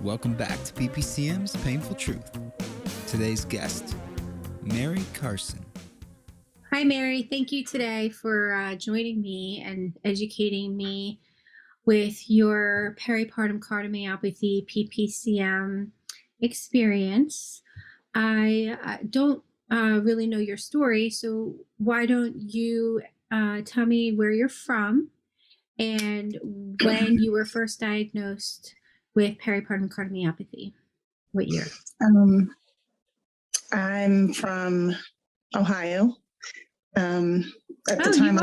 Welcome back to PPCM's Painful Truth. Today's guest, Mary Carson. Hi, Mary. Thank you today for joining me and educating me with your peripartum cardiomyopathy PPCM experience. I don't really know your story, so why don't you tell me where you're from and when you were first diagnosed with peripartum cardiomyopathy? What year? I'm from Ohio. At the time,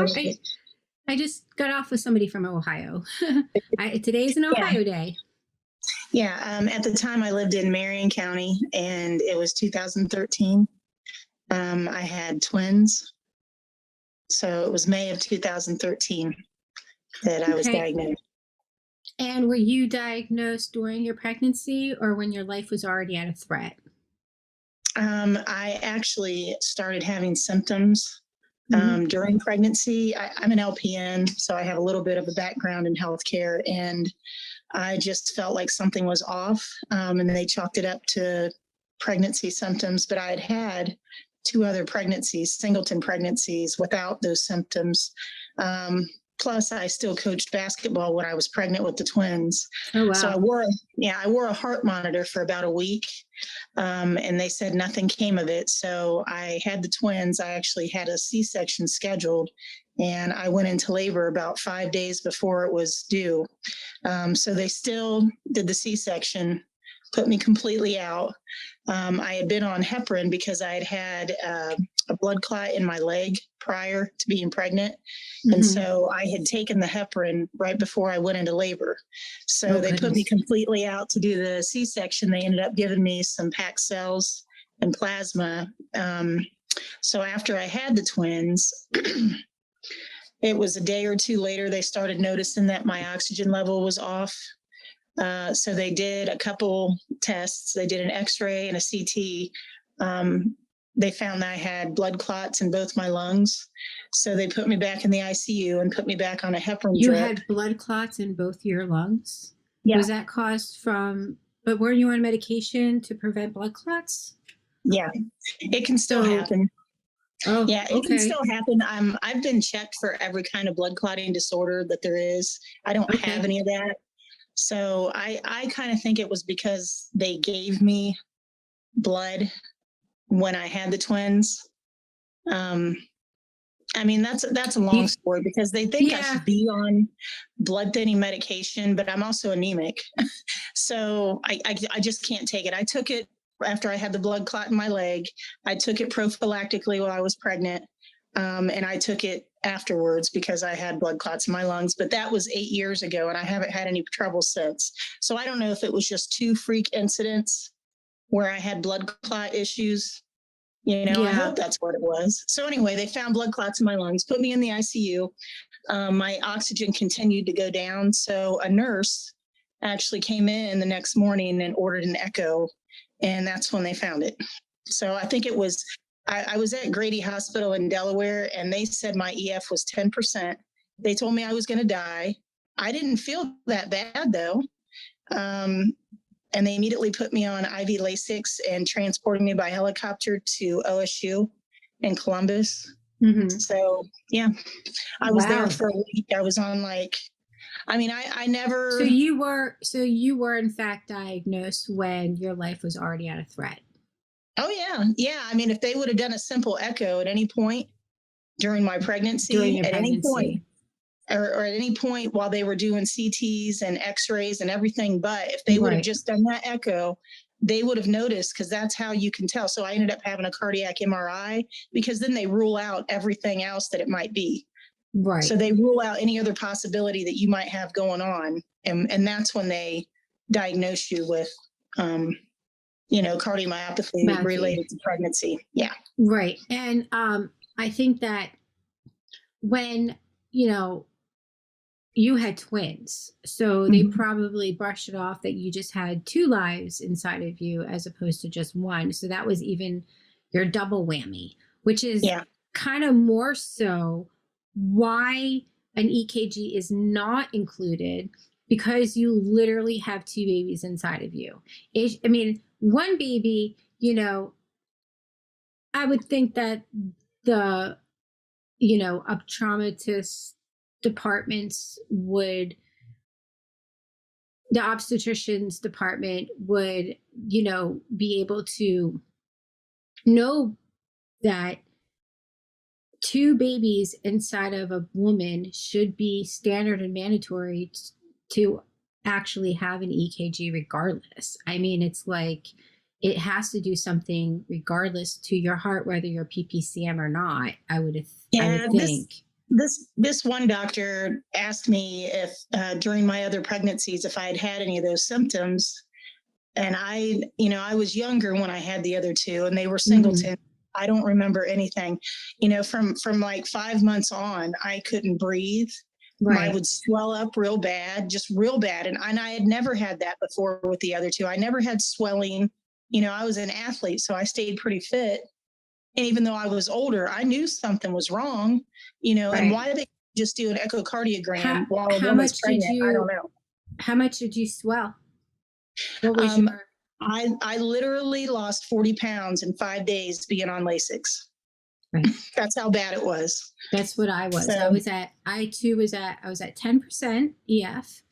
I just got off with somebody from Ohio. Today is an Ohio day. Yeah. At the time, I lived in Marion County, and it was 2013. I had twins, so it was May of 2013 that I was diagnosed. And were you diagnosed during your pregnancy or when your life was already at a threat? I actually started having symptoms during pregnancy. I'm an LPN, so I have a little bit of a background in healthcare, and I just felt like something was off, and they chalked it up to pregnancy symptoms. But I had had 2 other pregnancies, singleton pregnancies, without those symptoms. Plus, I still coached basketball when I was pregnant with the twins. Oh, wow. So I wore a heart monitor for about a week, and they said nothing came of it. So I had the twins. I actually had a C-section scheduled, and I went into labor about 5 days before it was due. So they still did the C-section, put me completely out. I had been on heparin because I had had a blood clot in my leg prior to being pregnant. And so I had taken the heparin right before I went into labor. So they put me completely out to do the C-section. They ended up giving me some packed cells and plasma. So after I had the twins, it was a day or 2 later, they started noticing that my oxygen level was off. So they did a couple tests. They did an X-ray and a CT. They found that I had blood clots in both my lungs. So they put me back in the ICU and put me back on a heparin drip. You had blood clots in both your lungs? Yeah. Was that caused but were you on medication to prevent blood clots? Yeah, it can still happen. Oh, yeah, it can still happen. I've been checked for every kind of blood clotting disorder that there is. I don't have any of that. So I kind of think it was because they gave me blood when I had the twins. I mean, that's a long story because they think I should be on blood thinning medication, but I'm also anemic. So I just can't take it. I took it after I had the blood clot in my leg. I took it prophylactically while I was pregnant. And I took it afterwards because I had blood clots in my lungs, but that was 8 years ago and I haven't had any trouble since. So I don't know if it was just 2 freak incidents where I had blood clot issues. I hope that's what it was. So anyway, they found blood clots in my lungs, put me in the ICU. My oxygen continued to go down. So a nurse actually came in the next morning and ordered an echo, and that's when they found it. So I think it was, I was at Grady Hospital in Delaware, and they said my EF was 10%. They told me I was going to die. I didn't feel that bad, though. And they immediately put me on IV Lasix and transported me by helicopter to OSU in Columbus. So, yeah, I was there for a week. I was on I never. So you were in fact diagnosed when your life was already at a threat. Oh, yeah. Yeah. I mean, if they would have done a simple echo at any point during my pregnancy, any point, or at any point while they were doing CTs and X-rays and everything, but if they would have just done that echo, they would have noticed, because that's how you can tell. So I ended up having a cardiac MRI because then they rule out everything else that it might be. Right. So they rule out any other possibility that you might have going on. And that's when they diagnose you with, cardiomyopathy related to pregnancy. Yeah. Right. And I think that when, you had twins, so they probably brushed it off that you just had 2 lives inside of you as opposed to just one. So that was even your double whammy, which is kind of more so why an EKG is not included because you literally have two babies inside of you. I mean, one baby, you know, I would think that the, you know, optometrist departments would, the obstetrician's department would, you know, be able to know that two babies inside of a woman should be standard and mandatory to actually have an EKG regardless. I mean, it's like it has to do something regardless to your heart, whether you're PPCM or not. I would think. This one doctor asked me if during my other pregnancies, if I had had any of those symptoms. And I was younger when I had the other two, and they were singleton. I don't remember anything. You know, from like 5 months on, I couldn't breathe. Right. I would swell up real bad, just real bad. And I had never had that before with the other two. I never had swelling. You know, I was an athlete, so I stayed pretty fit. And even though I was older, I knew something was wrong, you know, right. And why they just do an echocardiogram while a woman's pregnant, I don't know. How much did you swell? What was your... I literally lost 40 pounds in 5 days being on Lasix. Right. That's how bad it was. That's what I was. So, I was at 10% EF,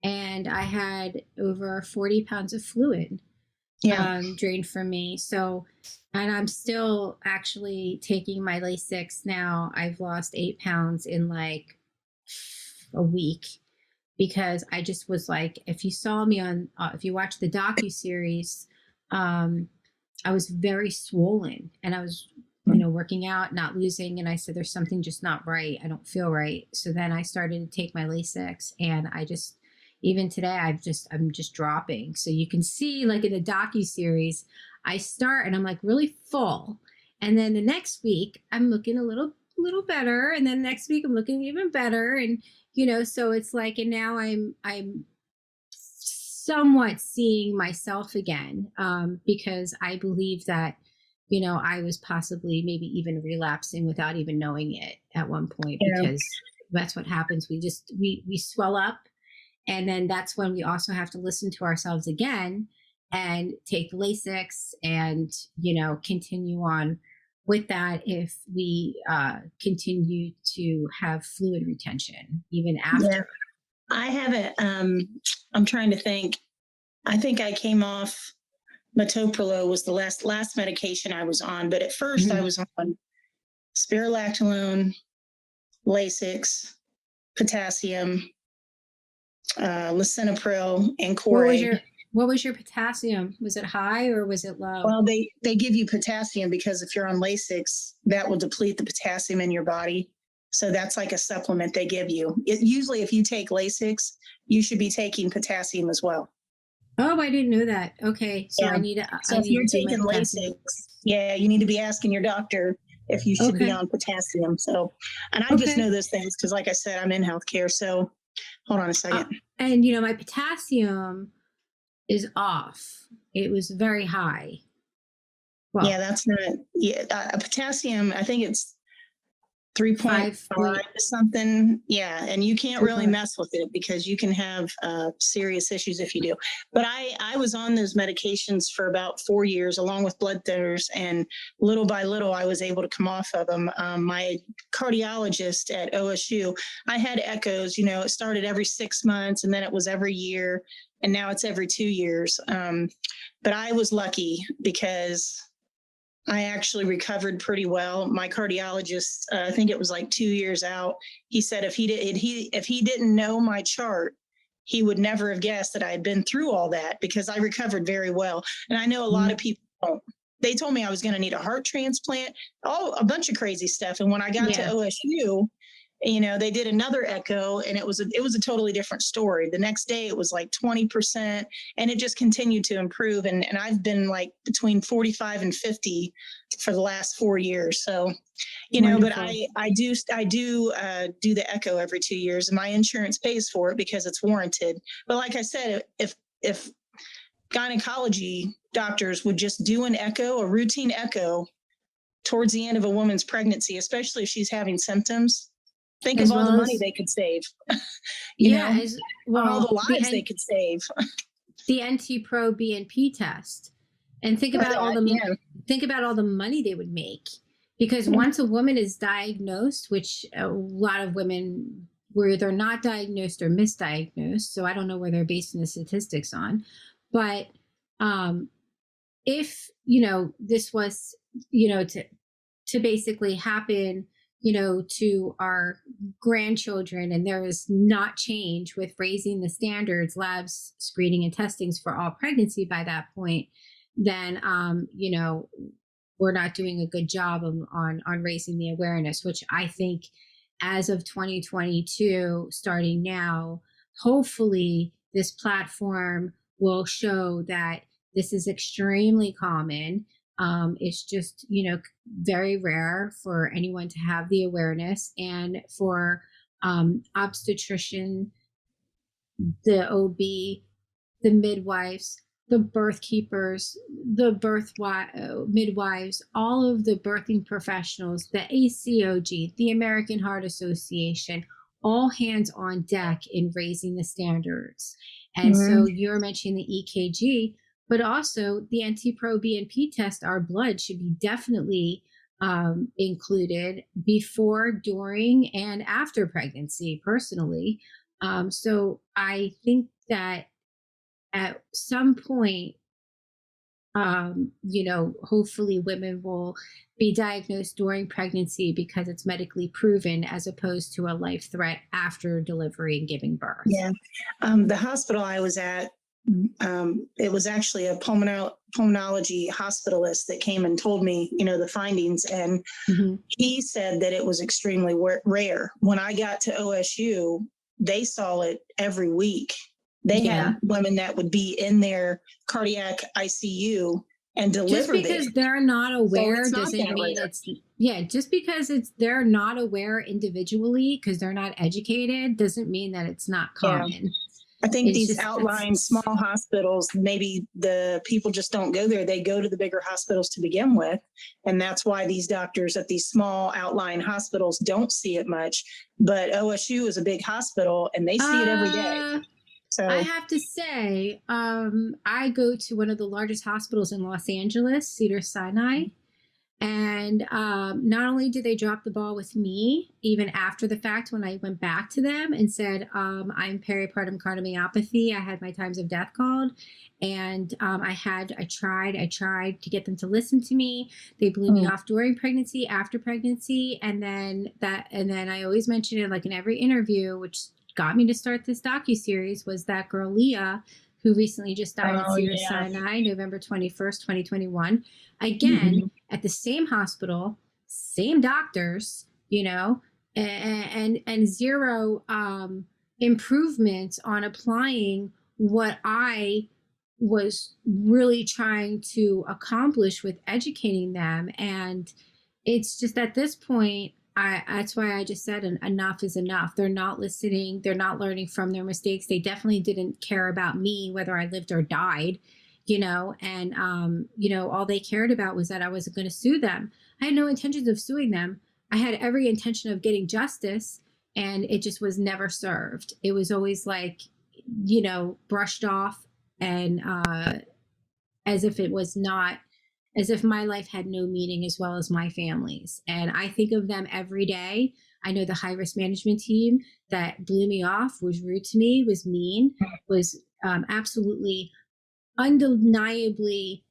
and I had over 40 pounds of fluid drained from me. So, and I'm still actually taking my Lasix now. I've lost 8 pounds in like a week, because I just was like, if you saw me on, if you watch the docuseries, I was very swollen, and I was, you know, working out, not losing. And I said, there's something just not right. I don't feel right. So then I started to take my Lasix, and I just, even today, I'm just dropping. So you can see, like in the docuseries, I start and I'm like really full. And then the next week I'm looking a little better. And then next week I'm looking even better. And, you know, so it's like, and now I'm somewhat seeing myself again, because I believe that, you know, I was possibly maybe even relapsing without even knowing it at one point, because that's what happens. We swell up, and then that's when we also have to listen to ourselves again and take Lasix and, you know, continue on with that if we continue to have fluid retention even after. Yeah. I haven't, I'm trying to think. I think I came off metoprolol was the last medication I was on, but at first I was on spirulactone, Lasix, potassium, lisinopril, and Corey. What was your potassium? Was it high or was it low? Well, they give you potassium because if you're on Lasix, that will deplete the potassium in your body. So that's like a supplement they give you. Usually if you take Lasix, you should be taking potassium as well. Oh, I didn't know that. Okay. So I need to. So if you're taking Lasix, you need to be asking your doctor if you should be on potassium. So, and I just know those things because, like I said, I'm in healthcare. So hold on a second. And, you know, my potassium is off. It was very high. Well, yeah, that's not, potassium, I think it's 3.5 or something. Yeah. And you can't really mess with it because you can have serious issues if you do. But I was on those medications for about 4 years along with blood thinners, and little by little I was able to come off of them. My cardiologist at OSU, I had echoes, you know, it started every 6 months and then it was every year, and now it's every 2 years. But I was lucky because I actually recovered pretty well. My cardiologist, I think it was like 2 years out, he said if he didn't know my chart, he would never have guessed that I had been through all that, because I recovered very well. And I know a lot of people don't. They told me I was going to need a heart transplant, a bunch of crazy stuff. And when I got to OSU, you know, they did another echo, and it was a totally different story. The next day it was like 20%, and it just continued to improve. And I've been like between 45 and 50 for the last 4 years. So, you know, but I do do the echo every 2 years, and my insurance pays for it because it's warranted. But like I said, if gynecology doctors would just do an echo, a routine echo towards the end of a woman's pregnancy, especially if she's having symptoms, Think of as all the well money as, they could save, yeah, as all well, the lives they could save. the NT-Pro BNP test, and think about Yeah. think about all the money they would make, because once a woman is diagnosed, which a lot of women were either not diagnosed or misdiagnosed, so I don't know where they're basing the statistics on, but if this was to basically happen to our grandchildren, and there is not change with raising the standards, labs, screening, and testings for all pregnancy by that point, then we're not doing a good job on raising the awareness, which I think as of 2022, starting now, hopefully this platform will show that this is extremely common. It's just, very rare for anyone to have the awareness, and for obstetrician, the OB, the midwives, the birth keepers, the midwives, all of the birthing professionals, the ACOG, the American Heart Association, all hands on deck in raising the standards. And so you're mentioning the EKG, but also the NT-Pro BNP test, our blood should be definitely included before, during, and after pregnancy, personally. So I think that at some point, hopefully women will be diagnosed during pregnancy because it's medically proven, as opposed to a life threat after delivery and giving birth. Yeah. The hospital I was at, it was actually a pulmonology hospitalist that came and told me, the findings. And he said that it was extremely rare. When I got to OSU, they saw it every week. They had women that would be in their cardiac ICU and deliver. Just because they're not aware doesn't mean just because they're not aware individually, because they're not educated, doesn't mean that it's not common. Yeah. I think these outlying small hospitals, maybe the people just don't go there. They go to the bigger hospitals to begin with. And that's why these doctors at these small outlying hospitals don't see it much. But OSU is a big hospital and they see it every day. So I have to say, I go to one of the largest hospitals in Los Angeles, Cedars-Sinai. And not only did they drop the ball with me, even after the fact, when I went back to them and said, I'm peripartum cardiomyopathy, I had my times of death called, and I tried to get them to listen to me. They blew me off during pregnancy, after pregnancy, and then I always mention it, like in every interview, which got me to start this docuseries, was that girl Leah, who recently just died at Cedars-Sinai, November 21st, 2021. Again, at the same hospital, same doctors, and zero improvements on applying what I was really trying to accomplish with educating them. And it's just at this point, that's why I just said enough is enough. They're not listening. They're not learning from their mistakes. They definitely didn't care about me, whether I lived or died, and, all they cared about was that I wasn't going to sue them. I had no intentions of suing them. I had every intention of getting justice, and it just was never served. It was always like, brushed off, and as if it was not, as if my life had no meaning, as well as my family's. And I think of them every day. I know the high risk management team that blew me off, was rude to me, was mean, was absolutely, undeniably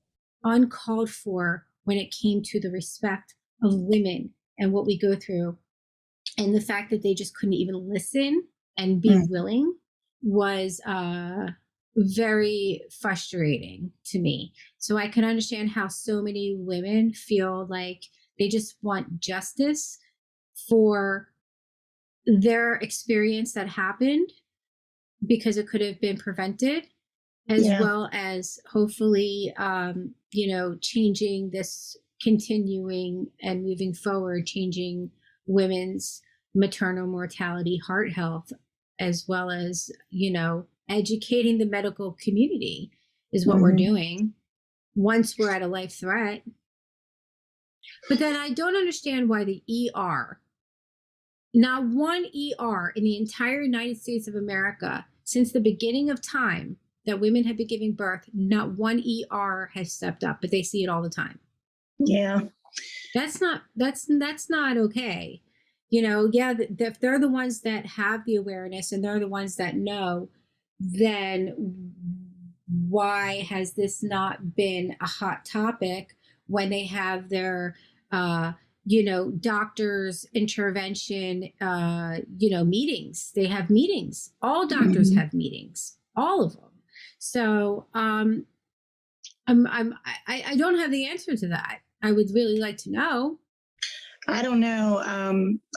uncalled for when it came to the respect of women and what we go through. And the fact that they just couldn't even listen and be willing was very frustrating to me. So I can understand how so many women feel like they just want justice for their experience that happened, because it could have been prevented, as well as hopefully, changing this, continuing and moving forward, changing women's maternal mortality, heart health, as well as, educating the medical community is what we're doing once we're at a life threat. But then I don't understand why the ER Not one ER in the entire United States of America since the beginning of time that women have been giving birth, not one ER has stepped up, but they see it all the time. Yeah. That's not okay. You know, yeah, if they're the ones that have the awareness and they're the ones that know, then why has this not been a hot topic when they have their doctors intervention meetings? They have meetings. All doctors have meetings, all of them. So I don't have the answer to that. I would really like to know. I don't know.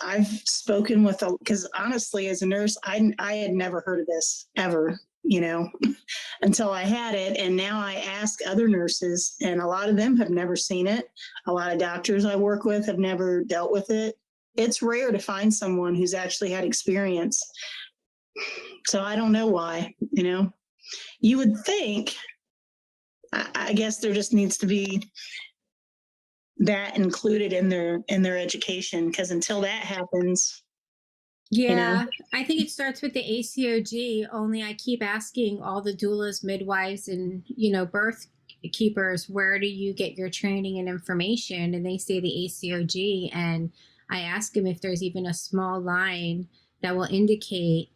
I've spoken with, because honestly, as a nurse, I had never heard of this ever, until I had it. And now I ask other nurses, and a lot of them have never seen it. A lot of doctors I work with have never dealt with it. It's rare to find someone who's actually had experience. So I don't know why, you would think, I guess there just needs to be that included in their education, because until that happens. Yeah, I think it starts with the ACOG. Only I keep asking all the doulas, midwives, and birth keepers, where do you get your training and information? And they say the ACOG. And I ask them if there's even a small line that will indicate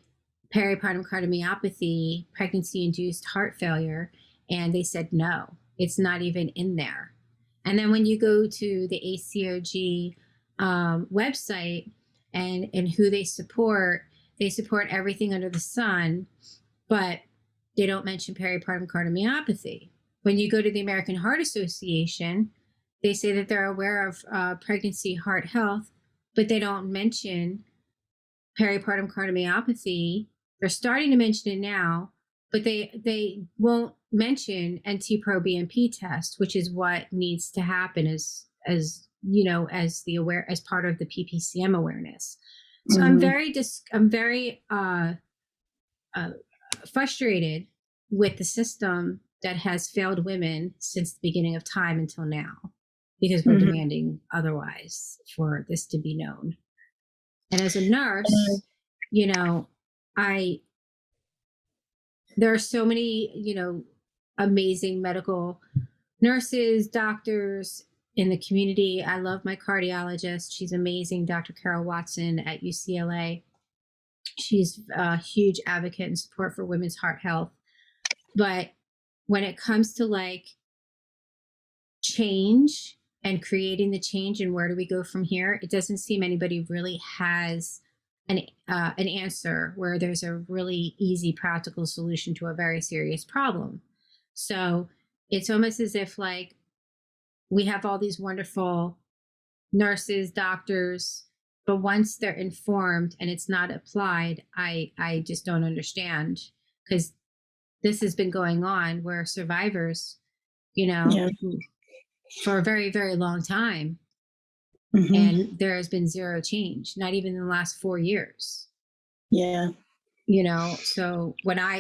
peripartum cardiomyopathy, pregnancy-induced heart failure, and they said no, it's not even in there. And then when you go to the ACOG website and who they support everything under the sun, but they don't mention peripartum cardiomyopathy. When you go to the American Heart Association, they say that they're aware of pregnancy heart health, but they don't mention peripartum cardiomyopathy. They're starting to mention it now, but they won't mention NT-proBNP test, which is what needs to happen as part of the PPCM awareness. So I'm very frustrated with the system that has failed women since the beginning of time until now, because we're demanding otherwise for this to be known. And as a nurse, there are so many, amazing medical nurses, doctors in the community. I love my cardiologist. She's amazing, Dr. Carol Watson at UCLA. She's a huge advocate and support for women's heart health. But when it comes to change and creating the change and where do we go from here, it doesn't seem anybody really has an answer where there's a really easy, practical solution to a very serious problem. So it's almost as if we have all these wonderful nurses, doctors, but once they're informed and it's not applied, I just don't understand, because this has been going on where survivors, for a very, very long time, and there has been zero change, not even in the last 4 years. Yeah. So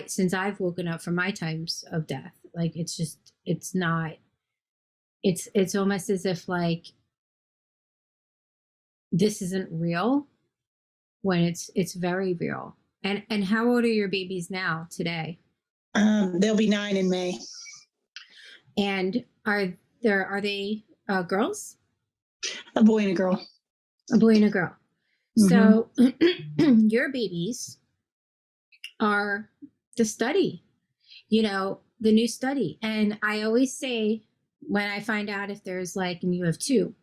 since I've woken up from my times of death, it's almost as if this isn't real when it's very real. And how old are your babies now today? They'll be 9 in May. And are they girls? A boy and a girl. A boy and a girl. So your babies are the study, the new study. And I always say, when I find out if there's and you have 2,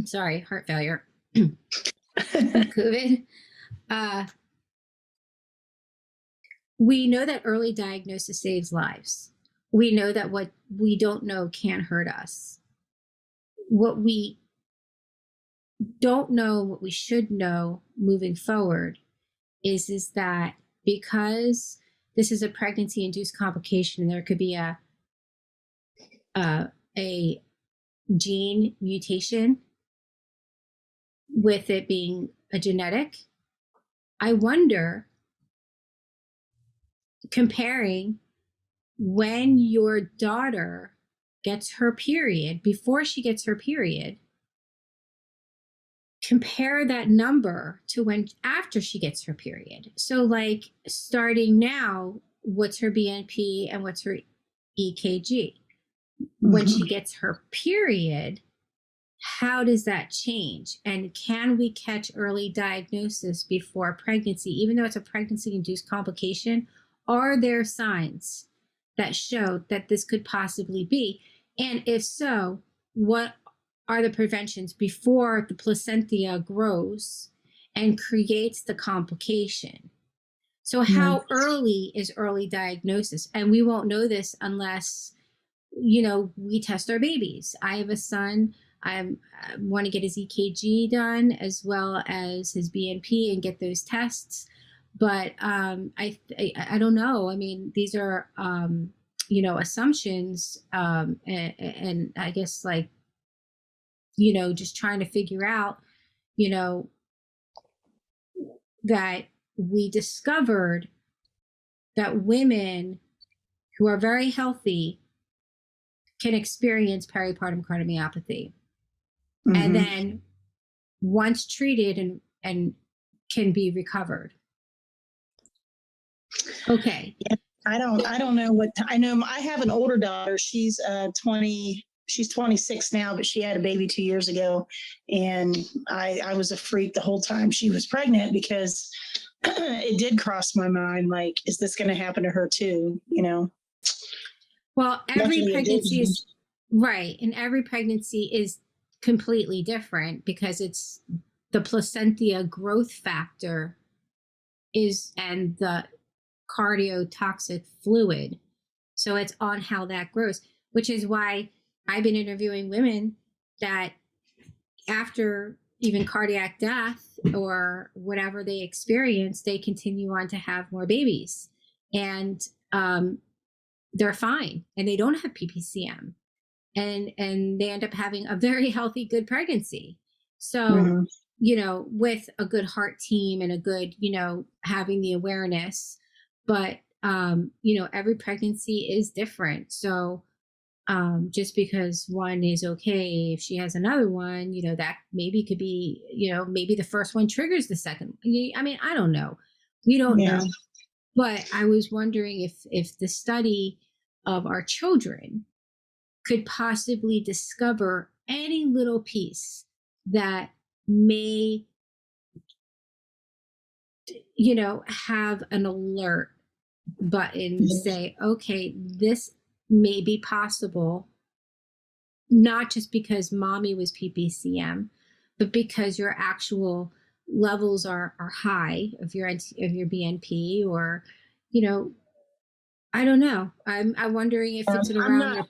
sorry, heart failure, COVID, we know that early diagnosis saves lives. We know that what we don't know can't hurt us. What we don't know, what we should know moving forward is that because this is a pregnancy-induced complication, there could be a gene mutation with it being a genetic. I wonder, comparing when your daughter gets her period, before she gets her period, compare that number to when after she gets her period. So like starting now, what's her BNP and what's her EKG? When she gets her period, how does that change? And can we catch early diagnosis before pregnancy? Even though it's a pregnancy-induced complication, are there signs that show that this could possibly be? And if so, what are the preventions before the placenta grows and creates the complication? So how early is early diagnosis? And we won't know this unless, you know, we test our babies. I have a son. I want to get his EKG done as well as his BNP and get those tests. But I don't know. I mean, these are, you know, assumptions. And I guess like, you know, just trying to figure out, you know, that we discovered that women who are very healthy can experience peripartum cardiomyopathy. And then once treated and can be recovered. Okay. Yeah, I don't know what, I know I have an older daughter. She's 26 now, but she had a baby 2 years ago. And I was a freak the whole time she was pregnant because it did cross my mind, like, is this going to happen to her too? You know? Well, every pregnancy is right. And every pregnancy is completely different because it's the placenta growth factor is, and the cardiotoxic fluid. So it's on how that grows, which is why I've been interviewing women that after even cardiac death or whatever they experience, they continue on to have more babies and they're fine and they don't have PPCM and they end up having a very healthy, good pregnancy. So, you know, with a good heart team and a good, you know, having the awareness, but, you know, every pregnancy is different. So, just because one is okay, if she has another one, you know, that maybe could be, you know, maybe the first one triggers the second. I mean, I don't know. We don't know. But I was wondering if the study of our children could possibly discover any little piece that may, you know, have an alert button, say, okay, this may be possible, not just because mommy was PPCM, but because your actual levels are high of your BNP, or, you know, I don't know. I'm wondering if it's around.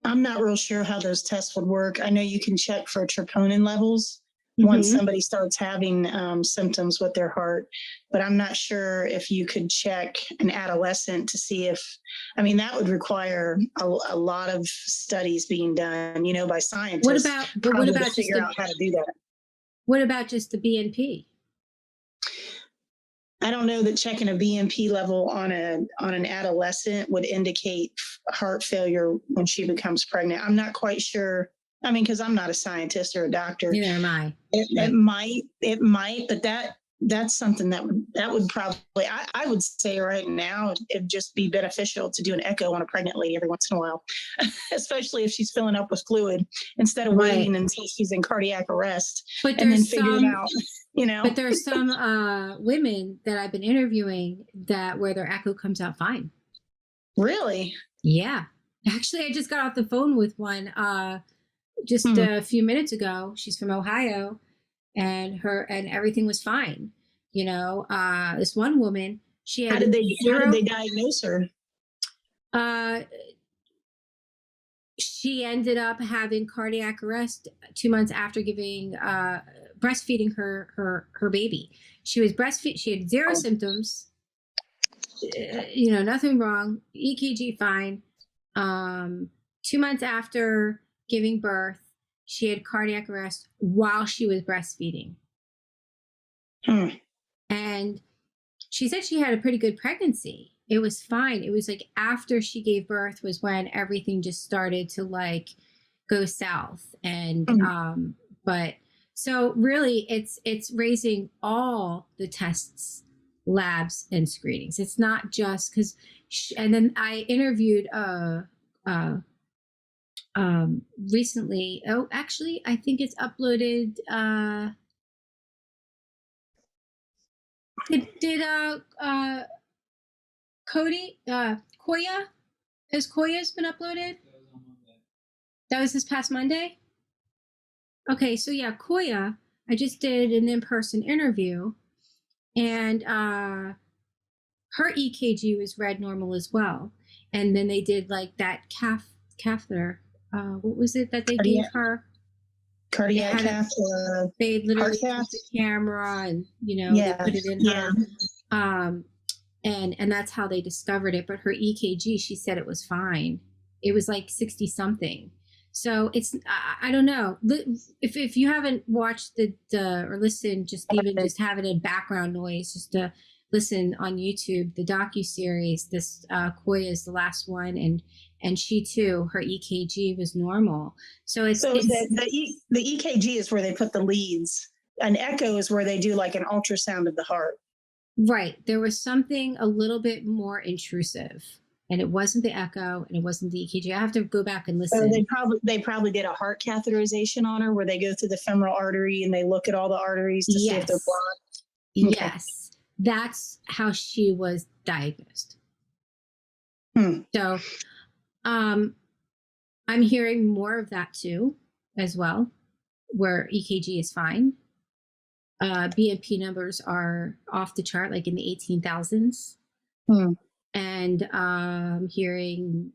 I'm not real sure how those tests would work. I know you can check for troponin levels once somebody starts having symptoms with their heart, but I'm not sure if you could check an adolescent to see if, I mean, that would require a lot of studies being done, you know, by scientists. What about to figure out how to do that? What about just the BNP? I don't know that checking a BNP level on an adolescent would indicate heart failure when she becomes pregnant. I'm not quite sure. I mean, because I'm not a scientist or a doctor. Neither am I. It might, but that's something that would probably, I would say right now, it'd just be beneficial to do an echo on a pregnant lady every once in a while, especially if she's filling up with fluid, instead of waiting until she's in cardiac arrest and then figure it out, you know. But there's some women that I've been interviewing that where their echo comes out fine. Really? Yeah. Actually, I just got off the phone with one just a few minutes ago. She's from Ohio, and everything was fine. You know, this one woman, she had how did they diagnose her? She ended up having cardiac arrest 2 months after giving breastfeeding her baby. She was breastfeed. She had zero symptoms. You know, nothing wrong. EKG fine. 2 months after giving birth, she had cardiac arrest while she was breastfeeding. And she said she had a pretty good pregnancy. It was fine. It was like after she gave birth was when everything just started to like go south. And, but So really, it's raising all the tests, labs, and screenings. It's not just because. And then I interviewed recently. Oh, actually, I think it's uploaded. Did Cody Koya? Has Koya's been uploaded? That was this past Monday. Okay, so yeah, Koya. I just did an in-person interview, and her EKG was read normal as well. And then they did like that catheter. What was it that they gave her? Cardiac cath. They literally took the camera and they put it in her. And that's how they discovered it. But her EKG, she said it was fine. It was like 60 something. So it's, I don't know. If you haven't watched or listened, just have it in background noise, just to listen on YouTube, the docuseries, this Koya is the last one. And she too, her EKG was normal. So the EKG is where they put the leads. An echo is where they do like an ultrasound of the heart. Right. There was something a little bit more intrusive, and it wasn't the echo and it wasn't the EKG. I have to go back and listen. So they probably did a heart catheterization on her where they go through the femoral artery and they look at all the arteries to see if they're blocked. Okay. Yes. That's how she was diagnosed. So I'm hearing more of that too, as well, where EKG is fine. BNP numbers are off the chart, like in the 18,000s. And hearing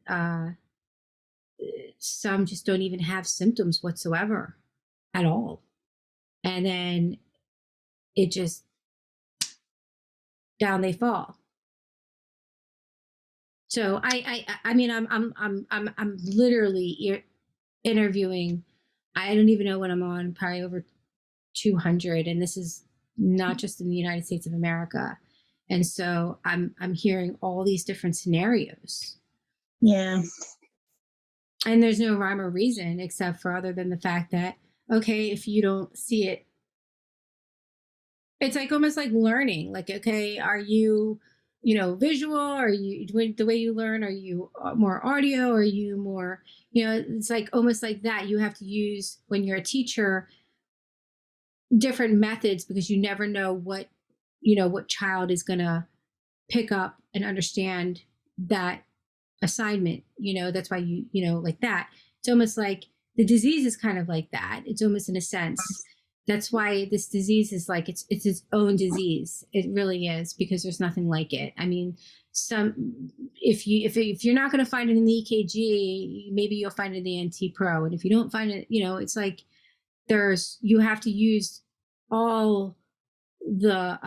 some just don't even have symptoms whatsoever at all. And then it just, down they fall. So I mean, I'm literally interviewing. I don't even know when I'm on, probably over 200, and this is not just in the United States of America. And so I'm hearing all these different scenarios. Yeah. And there's no rhyme or reason except for other than the fact that, okay, if you don't see it, it's like almost like learning. Like, okay, are you, visual? Are you the way you learn? Are you more audio? Are you more, it's like almost like that. You have to use, when you're a teacher, different methods, because you never know what child is going to pick up and understand that assignment. That's why like that. It's almost like the disease is kind of like that. It's almost in a sense. That's why this disease is like, it's its own disease. It really is, because there's nothing like it. I mean, if you're not going to find it in the EKG, maybe you'll find it in the NT-Pro. And if you don't find it, it's like, you have to use all the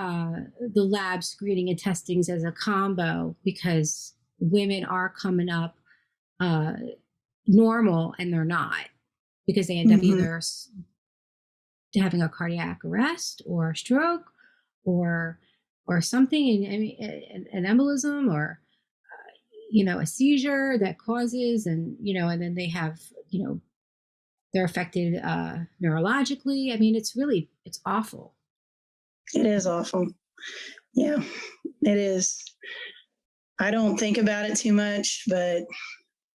lab screening and testings as a combo, because women are coming up normal and they're not, because they end up either having a cardiac arrest or a stroke or something, and I mean an embolism or a seizure that causes, and and then they have they're affected neurologically. I mean, it's awful. It is awful. Yeah, it is. I don't think about it too much, but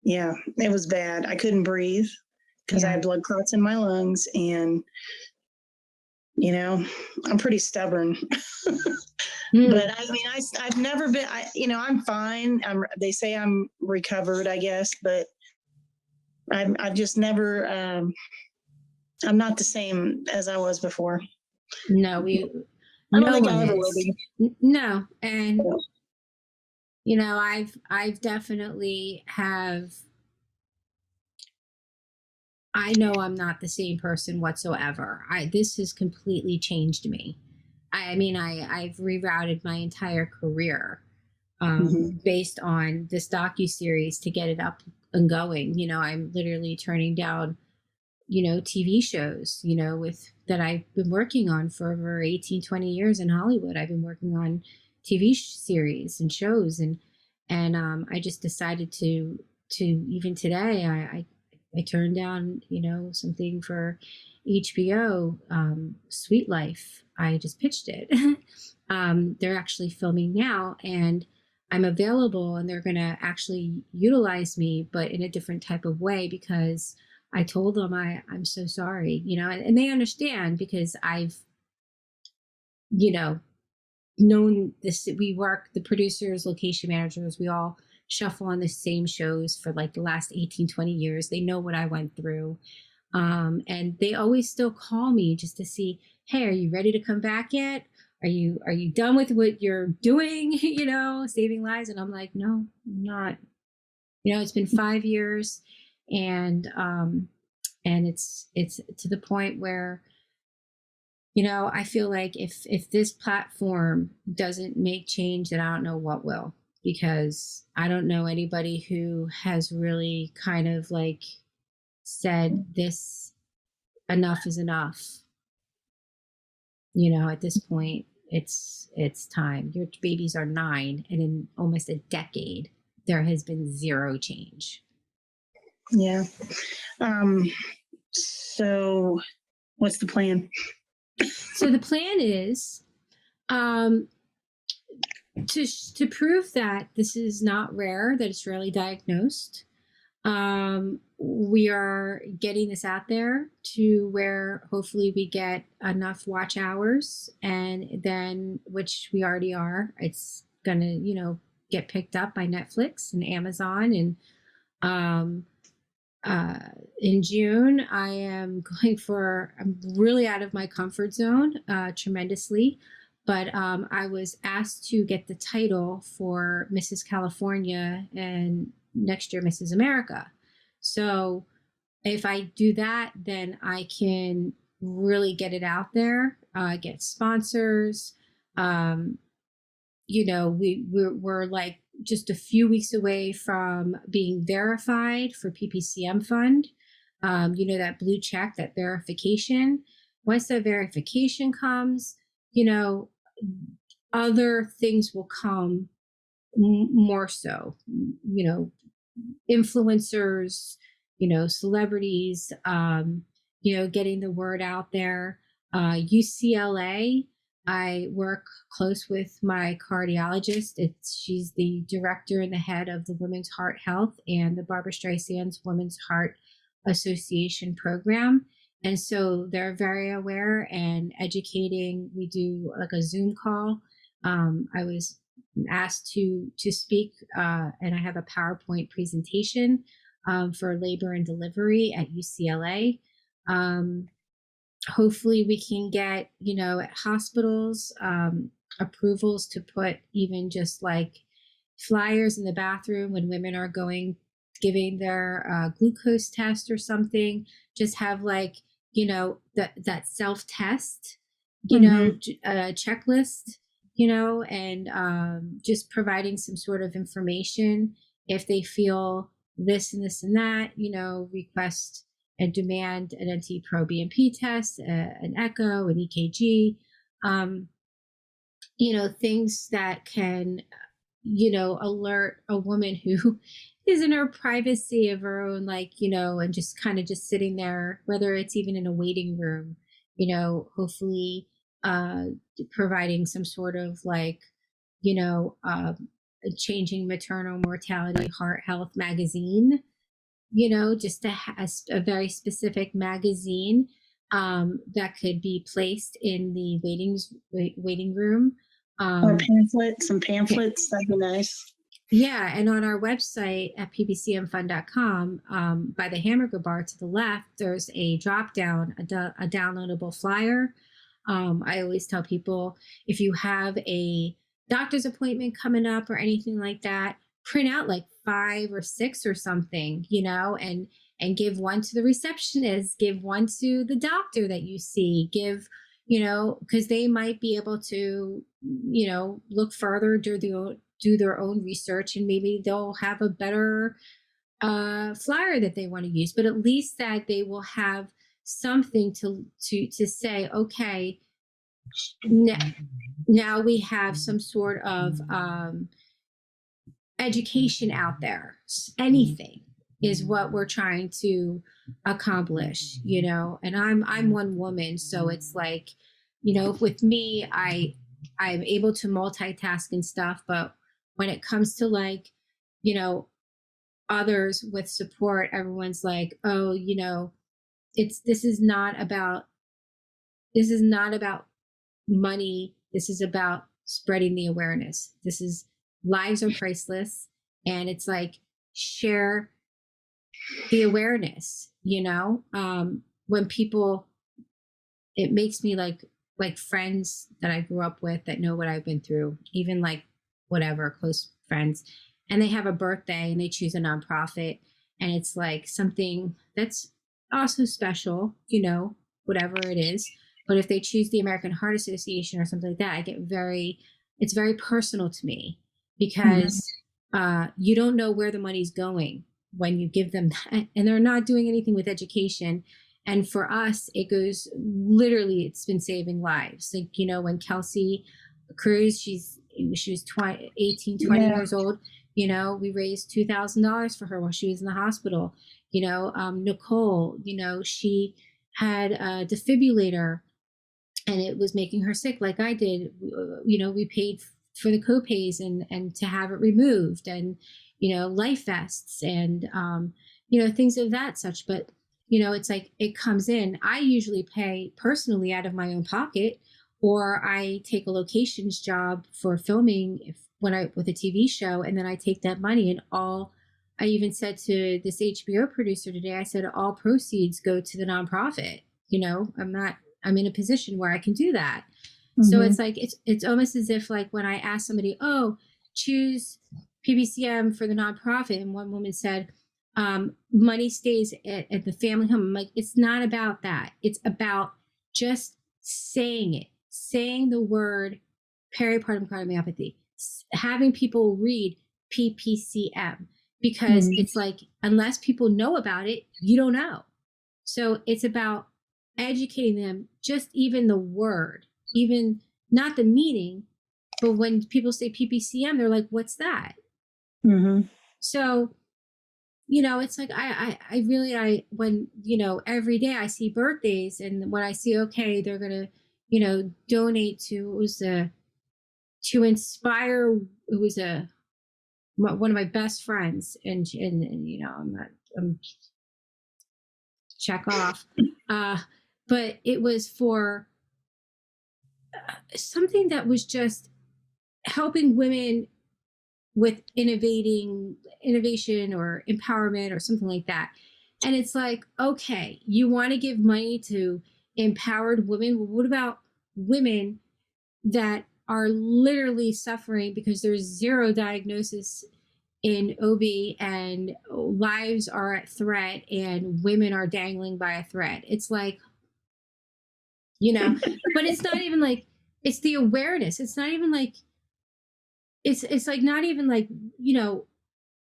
yeah, it was bad. I couldn't breathe because I had blood clots in my lungs, and I'm pretty stubborn. But I mean, I've never been. I'm fine. They say I'm recovered, I guess, but I've just never. I'm not the same as I was before. No, I don't think I'll ever will be. No, and I've definitely have. I know I'm not the same person whatsoever. This has completely changed me. I mean, I've rerouted my entire career based on this docuseries to get it up and going. I'm literally turning down, TV shows, that I've been working on for over 18, 20 years in Hollywood. I've been working on TV series and shows, and I just decided to even today, I turned down, something for HBO, Sweet Life. I just pitched it. They're actually filming now, and I'm available, and they're going to actually utilize me, but in a different type of way, because I told them I'm so sorry, and they understand, because I've, known this. We work, the producers, location managers, we all shuffle on the same shows for like the last 18, 20 years. They know what I went through. And they always still call me just to see, hey, are you ready to come back yet? Are you done with what you're doing, saving lives? And I'm like, no, I'm not. It's been 5 years, and it's to the point where, I feel like if this platform doesn't make change, then I don't know what will, because I don't know anybody who has really kind of like said this, enough is enough. At this point, it's time. Your babies are 9, and in almost a decade, there has been zero change. Yeah. So what's the plan? So the plan is to prove that this is not rare, that it's rarely diagnosed. We are getting this out there to where hopefully we get enough watch hours, and then, which we already are, it's gonna, get picked up by Netflix and Amazon. And in June, I'm really out of my comfort zone, tremendously. But I was asked to get the title for Mrs. California and next year Mrs. America. So if I do that, then I can really get it out there, get sponsors. We're like just a few weeks away from being verified for PPCM fund. That blue check, that verification. Once that verification comes, other things will come more so, influencers, celebrities, getting the word out there. UCLA, I work close with my cardiologist. She's the director and the head of the Women's Heart Health and the Barbara Streisand's Women's Heart Association program. And so they're very aware and educating. We do like a Zoom call. I was asked to speak, and I have a PowerPoint presentation for labor and delivery at UCLA. Hopefully we can get, at hospitals, approvals to put even just like flyers in the bathroom when women are giving their glucose test or something. Just have like, that self-test, checklist, and just providing some sort of information. If they feel this and this and that, request and demand an NT-proBNP test, an echo, an EKG, things that can, alert a woman who is in her privacy of her own, and just kind of just sitting there, whether it's even in a waiting room, hopefully providing some sort of changing maternal mortality heart health magazine, just a very specific magazine that could be placed in the waiting room. Or some pamphlets, that'd be nice. Yeah, and on our website at ppcmfund.com, by the hamburger bar to the left, there's a drop down, a downloadable flyer. I always tell people, if you have a doctor's appointment coming up or anything like that, print out like 5 or 6 or something, and give one to the receptionist, give one to the doctor that you see, give, because they might be able to, look further, do their own research, and maybe they'll have a better flyer that they want to use. But at least that they will have something to say, okay, now we have some sort of education out there, anything, is what we're trying to accomplish, you know. And I'm one woman, so it's like, you know, with me, I'm able to multitask and stuff, but when it comes to like, you know, others with support, everyone's like, oh, you know, this is not about money. This is about spreading the awareness. This is lives are priceless, and it's like share the awareness, you know. When people, it makes me like friends that I grew up with that know what I've been through, even like whatever close friends, and they have a birthday and they choose a nonprofit, and it's like something that's also special, you know, whatever it is. But if they choose the American Heart Association or something like that, it's very personal to me, because you don't know where the money's going when you give them that, and they're not doing anything with education. And for us, it goes, literally, it's been saving lives. Like, you know, when Kelsey Cruz, she was 20 years old, you know, we raised $2,000 for her while she was in the hospital. You know, Nicole, you know, she had a defibrillator and it was making her sick like I did. You know, we paid for the copays and to have it removed, and, you know, life vests and, you know, things of that such. But, you know, it's like, it comes in, I usually pay personally out of my own pocket, or I take a locations job for filming with a TV show. And then I take that money and I even said to this HBO producer today, I said, all proceeds go to the nonprofit. You know, I'm in a position where I can do that. So it's like, it's almost as if like when I ask somebody, oh, choose PPCM for the nonprofit. And one woman said, money stays at the family home. I'm like, it's not about that. It's about just saying the word peripartum cardiomyopathy, having people read PPCM, because it's like, unless people know about it, you don't know. So it's about educating them, just even the word, even not the meaning, but when people say PPCM, they're like, what's that? So, you know, it's like, I really, when, you know, every day I see birthdays, and when I see, okay, they're going to, you know, donate to inspire, it was one of my best friends, and you know, I'm check off, but it was for something that was just helping women with innovation or empowerment or something like that. And it's like, okay, you want to give money to empowered women. Well, what about women that are literally suffering because there's zero diagnosis in OB, and lives are at threat, and women are dangling by a thread? It's like, you know, but it's not even like, it's the awareness. It's not even like, it's like, not even like, you know,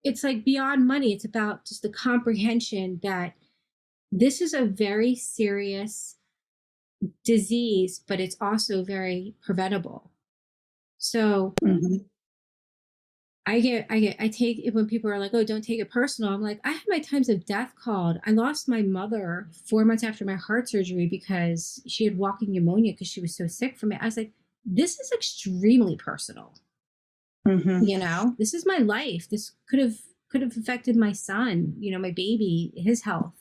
it's like beyond money. It's about just the comprehension that this is a very serious disease, but it's also very preventable. So I take it when people are like, oh, don't take it personal. I'm like, I have my times of death called. I lost my mother 4 months after my heart surgery because she had walking pneumonia because she was so sick from it. I was like, this is extremely personal. You know, this is my life. This could have affected my son, you know, my baby, his health,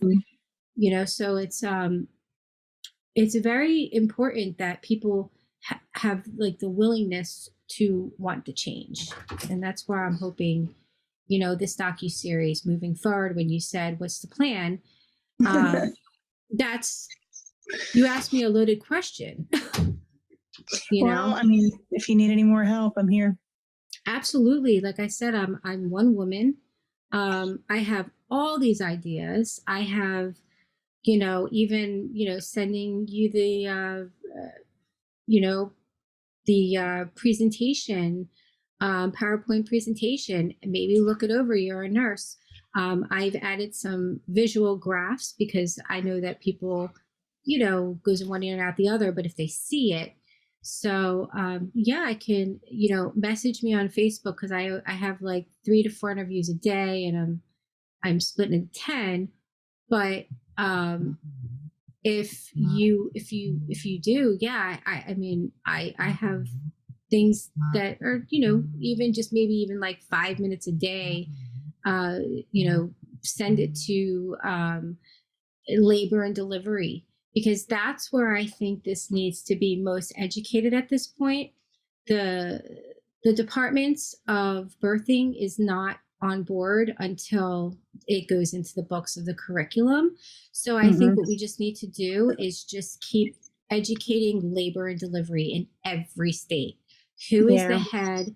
you know. So it's very important that people have like the willingness to want to change. And that's where I'm hoping, you know, this docu-series moving forward, when you said, what's the plan? That's, you asked me a loaded question. You know, I mean, if you need any more help, I'm here. Absolutely. Like I said, I'm one woman. I have all these ideas. I have, you know, even, you know, sending you the, you know, the presentation, PowerPoint presentation, maybe look it over. You're a nurse. I've added some visual graphs because I know that people, you know, goes in one ear and out the other, but if they see it. So, yeah, I can, you know, message me on Facebook, because I have like 3 to 4 interviews a day, and I'm I'm split into 10, but if you do, yeah, I mean, I have things that are, even just maybe even like 5 minutes a day, uh, send it to labor and delivery, because that's where I think this needs to be most educated at this point. The departments of birthing is not on board until it goes into the books of the curriculum. So I think what we just need to do is just keep educating labor and delivery in every state. Who is the head?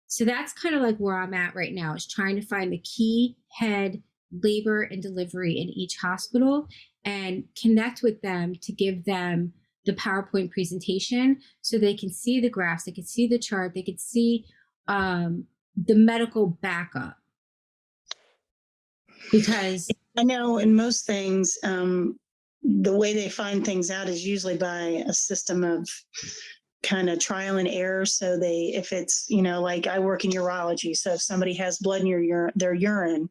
So that's kind of like where I'm at right now, is trying to find the key head labor and delivery in each hospital and connect with them to give them the PowerPoint presentation so they can see the graphs, they can see the chart, they can see the medical backup. Because I know in most things, the way they find things out is usually by a system of kind of trial and error. So if it's, like I work in urology, so if somebody has blood in their urine,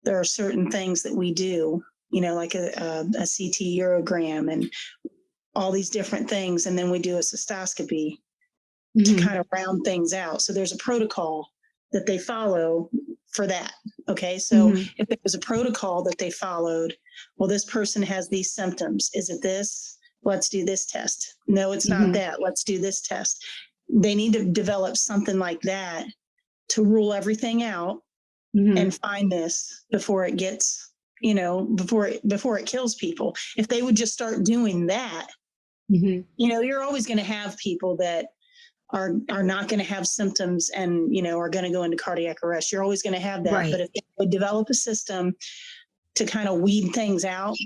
there are certain things that we do, like a CT urogram and all these different things. And then we do a cystoscopy to kind of round things out. So there's a protocol that they follow for that. Okay. So if there was a protocol that they followed, well, this person has these symptoms. Is it this? Let's do this test. No, it's not that. Let's do this test. They need to develop something like that to rule everything out and find this before it gets, before it kills people. If they would just start doing that, you're always going to have people that are not going to have symptoms and, are going to go into cardiac arrest. You're always going to have that. Right. But if they would develop a system to kind of weed things out.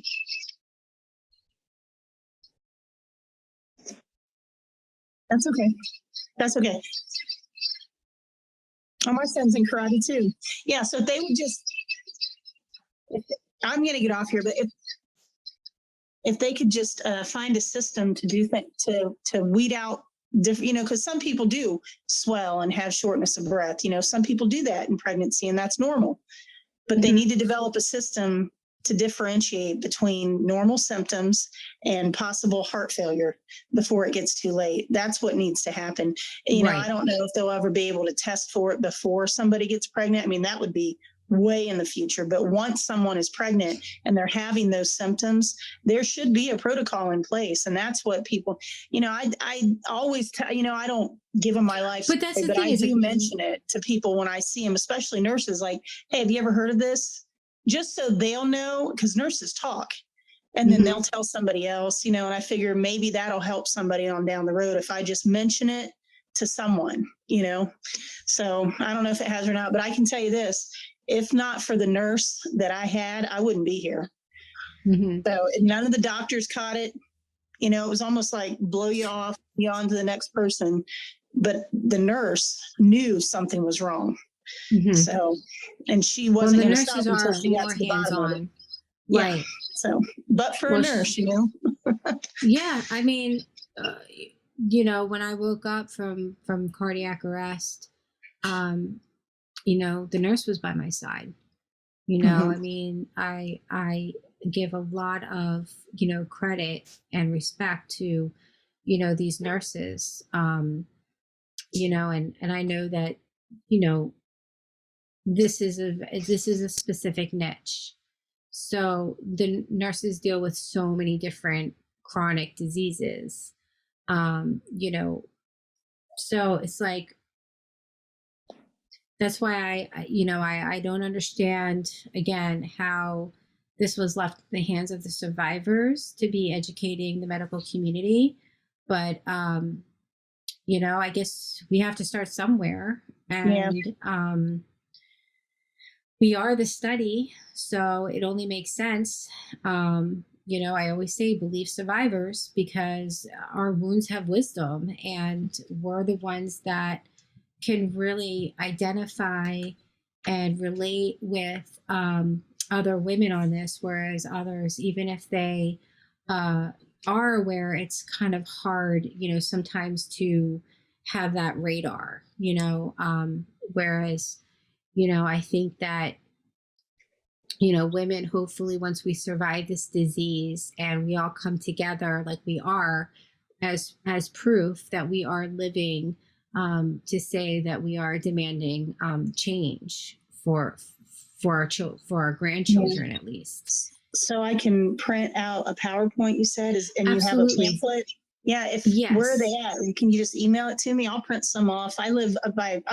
That's okay. That's okay. Oh, my son's in karate too. Yeah. So if they would just, I'm going to get off here, but if they could just find a system to do to weed out different, because some people do swell and have shortness of breath. Some people do that in pregnancy, and that's normal. But they need to develop a system to differentiate between normal symptoms and possible heart failure before it gets too late. That's what needs to happen. I don't know if they'll ever be able to test for it before somebody gets pregnant. I mean, that would be way in the future. But once someone is pregnant and they're having those symptoms, there should be a protocol in place. And that's what people, I always I don't give them my life, but that's the thing, I do mention it to people when I see them, especially nurses, like, hey, have you ever heard of this? Just so they'll know, because nurses talk and then they'll tell somebody else, and I figure maybe that'll help somebody on down the road if I just mention it to someone, So I don't know if it has or not, but I can tell you this. If not for the nurse that I had, I wouldn't be here. So none of the doctors caught it. It was almost like blow you off, you on to the next person. But the nurse knew something was wrong. So, and she wasn't going to stop until she got to the bottom of it. Right. Yeah. So, but for a nurse, Yeah. I mean, when I woke up from cardiac arrest, the nurse was by my side. I mean, I give a lot of, credit and respect to, these nurses, and I know that, this is a specific niche. So the nurses deal with so many different chronic diseases, so it's like, that's why I don't understand, again, how this was left in the hands of the survivors to be educating the medical community. But, I guess we have to start somewhere. And we are the study, so it only makes sense. I always say believe survivors, because our wounds have wisdom, and we're the ones that can really identify and relate with other women on this, whereas others, even if they are aware, it's kind of hard, sometimes to have that radar, whereas, I think that women, hopefully once we survive this disease and we all come together like we are as proof that we are living, to say that we are demanding change for our grandchildren, at least. So I can print out a PowerPoint, you said, and you have a Absolutely. pamphlet? Yeah. Yes. Where are they at? Can you just email it to me? I'll print some off. I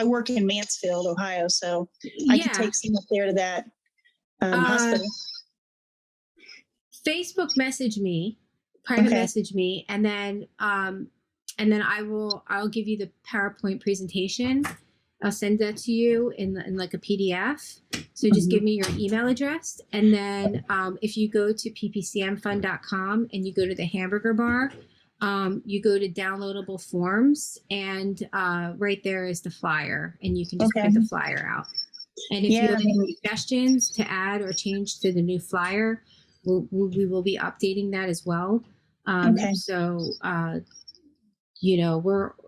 work in Mansfield, Ohio, so I can take some up there to that hospital. Facebook message me, private message me, and then I'll give you the PowerPoint presentation. I'll send that to you in like a PDF. So just give me your email address. And then if you go to ppcmfund.com and you go to the hamburger bar, you go to downloadable forms, and right there is the flyer, and you can just print the flyer out. And if you have any suggestions to add or change to the new flyer, we will be updating that as well. So,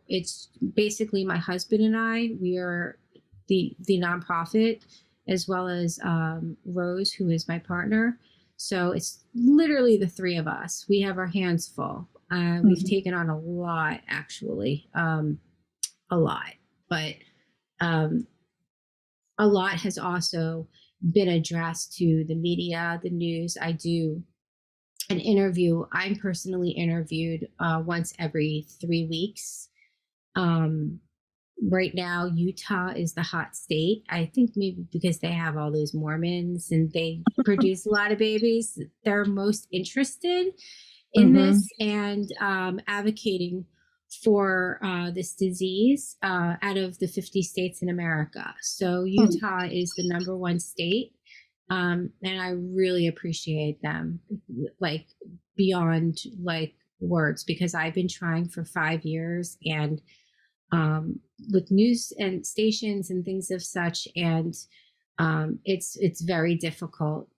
it's basically my husband and I, we are the nonprofit, as well as Rose, who is my partner. So it's literally the three of us. We have our hands full. We've taken on a lot, actually, a lot, but a lot has also been addressed to the media, the news. I do an interview. I'm personally interviewed once every 3 weeks. Right now, Utah is the hot state. I think maybe because they have all those Mormons and they produce a lot of babies. They're most interested in this and advocating for this disease out of the 50 states in America. So Utah is the #1 state. And I really appreciate them, like beyond like words, because I've been trying for 5 years and with news and stations and things of such, and it's very difficult.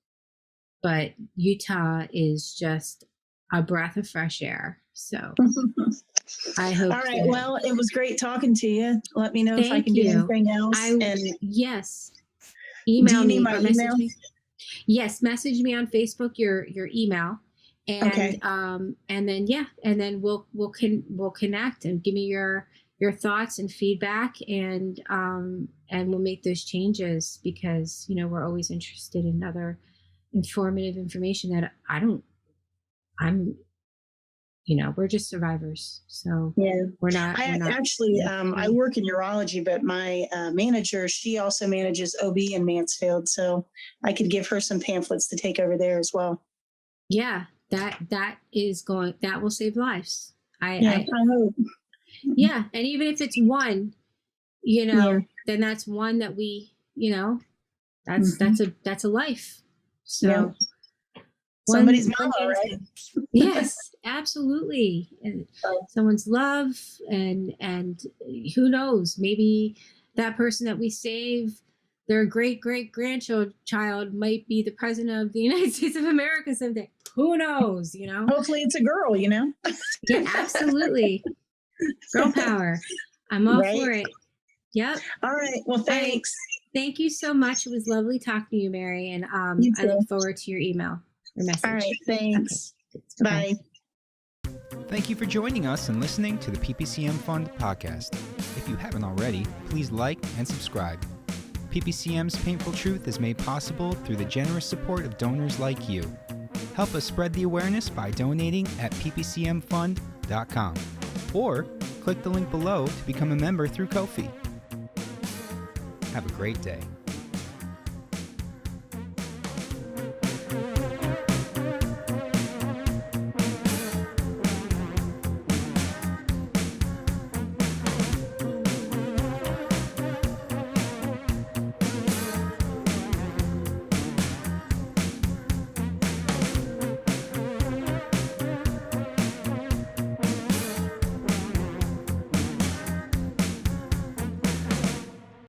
But Utah is just a breath of fresh air. So I hope. All right. Well, it was great talking to you. Let me know if I can do anything else. Yes. Email me or message me. Yes, message me on Facebook your email, and and then we'll connect and give me your thoughts and feedback, and we'll make those changes, because we're always interested in other informative information that we're just survivors. So we're not. I work in urology, but my manager, she also manages OB in Mansfield. So I could give her some pamphlets to take over there as well. Yeah, that will save lives. I hope. Yeah. And even if it's one, then that's one that we, that's a life. So somebody's mama, right? Yes, absolutely. And someone's love, and who knows, maybe that person that we save, their great grandchild might be the president of the United States of America someday. Who knows, Hopefully it's a girl, Yeah, absolutely. Girl power. I'm all for it. Yep. All right. Well, thanks. Thank you so much. It was lovely talking to you, Mary. And I look forward to your email or message. All right. Thanks. Okay. Bye. Thank you for joining us and listening to the PPCM Fund podcast. If you haven't already, please like and subscribe. PPCM's Painful Truth is made possible through the generous support of donors like you. Help us spread the awareness by donating at ppcmfund.com, or click the link below to become a member through Ko-fi. Have a great day.